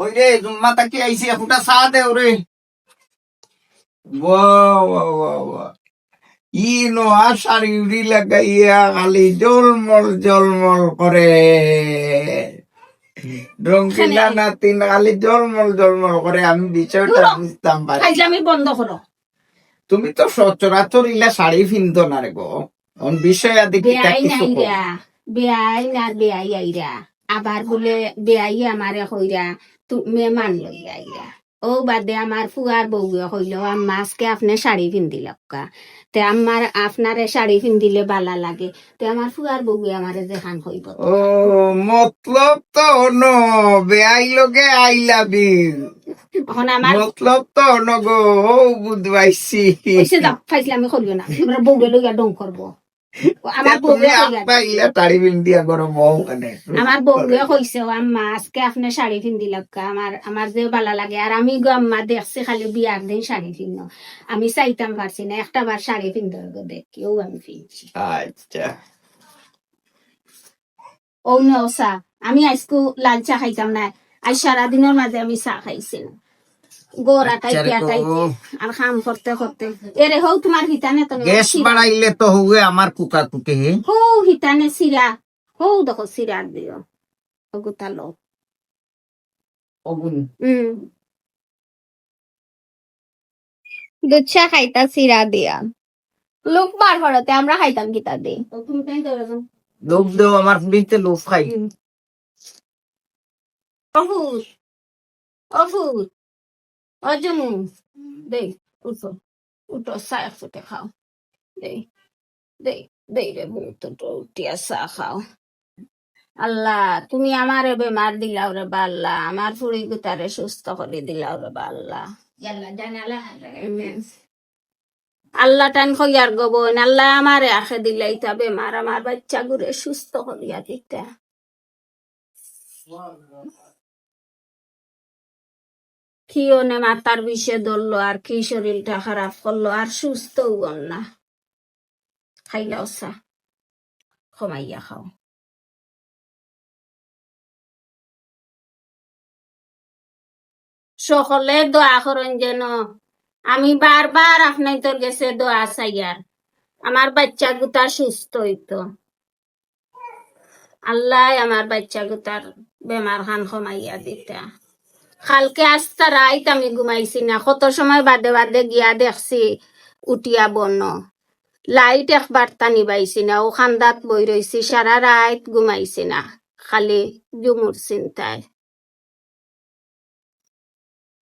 ওই রে মাতা কি আইছি একটা চা দে ওরে বাহ বাহ বাহ বাহ ইনো আশারি উড়ি লাগাইয়া খালি জলমল করে রঙ্গিলা নাতিন খালি জলমল করে আমি বিষয়টা বুঝতাম পারি আমি বন্ধ করো তুমি তো সচরাচর ইলা শাড়ি ফিনতো না রে গো বিষয় দেখি বেআই না বেআই আইরা আবার বলে বেআই আমারে কইরা তুমি মান লই আইরা ও বাদে আমার ফুয়ার বউ কইল আম্মা আজকে আপনি শাড়ি পিন্দিলকা তে আমার আপনারে শাড়ি পিন্দিলে বালা লাগে তে আমার ফুয়ার বউ আমারে দেখান কইব ও মতলব তো ন বেআই লগে আই লাভ ইউ এখন আমার মতলব তো ন গো বুঝবাইছি কইছে দাও ফাইজলামি করিও না আমরা বউরে লইয়া ডং করব আমার বউরে ইলা শাড়ি পিন্দিয়া গরম হও কেন আমার বউরে কইছে আম্মা আজকে আপনি শাড়ি পিন্দিলকা আমার যে বালা লাগে আর আমি গো আম্মা দেখছি খালি বিয়ার দিন শাড়ি পিন্ন আমি চাইতাম পারছি না একটা বার শাড়ি পিন্দর গো দেখি ও আমি পিনছি আচ্ছা ও নসা আমি আজকে লাল চা খাইতাম না আজ সারাদিনের মাঝে আমি চা খাইছি না গোরা টাইতে আর কাম করতে করতে এরে হও তোমার হিতানে তো গ্যাস বাড়াইলে তো হবে আমার কুকা কুকে হো হিতানে সিরা হো দেখো সিরা দিও ওগুতালো অগুন দুধ চা খাইতা সিরা দিয়া লোক বার করতে আমরা খাইতাম কিতা দি তুমি তাই দেবে লোক দেও আমার পুলিতে লোক খাই অফুস অফুস অজমু দে উঠো উঠো চা একসাথে খাও দে দে দে রে বহুত উঠিয়া চা খাও আল্লাহ তুমি আমার বেমার দিলাও রে বাল্লা আমার ফুড়ি গুতারে সুস্থ করে দিলাও রে বাল্লা আল্লাহ টান কইয়ার গবন আল্লাহ আমারে আখে দিলাই তা বেমার আমার বাচ্চা গুরে সুস্থ করিয়া দিতে কি ওনে মাতার বিষে ধরলো আর কি শরীরটা খারাপ করলো আর সুস্থ হন না খাইলাও চা কমাইয়া খাও সকলে দোয়া করেন যেন আমি বারবার আপনার তোর গেছে দোয়া চাইয়ার আমার বাচ্চা গুতার সুস্থ হইতো আল্লাহ আমার বাচ্চা গুতার বেমার খান কমাইয়া দিতা কালকে আস্তা রাইত আমি ঘুমাইছি না কত সময় বাদে বাদে গিয়া দেখছি উঠিয়া বন লাইট একবার টানি পাইছি না ও খান্দাত বই রইছি সারা রাত ঘুমাইছি না খালি জুমুর চিন্তায়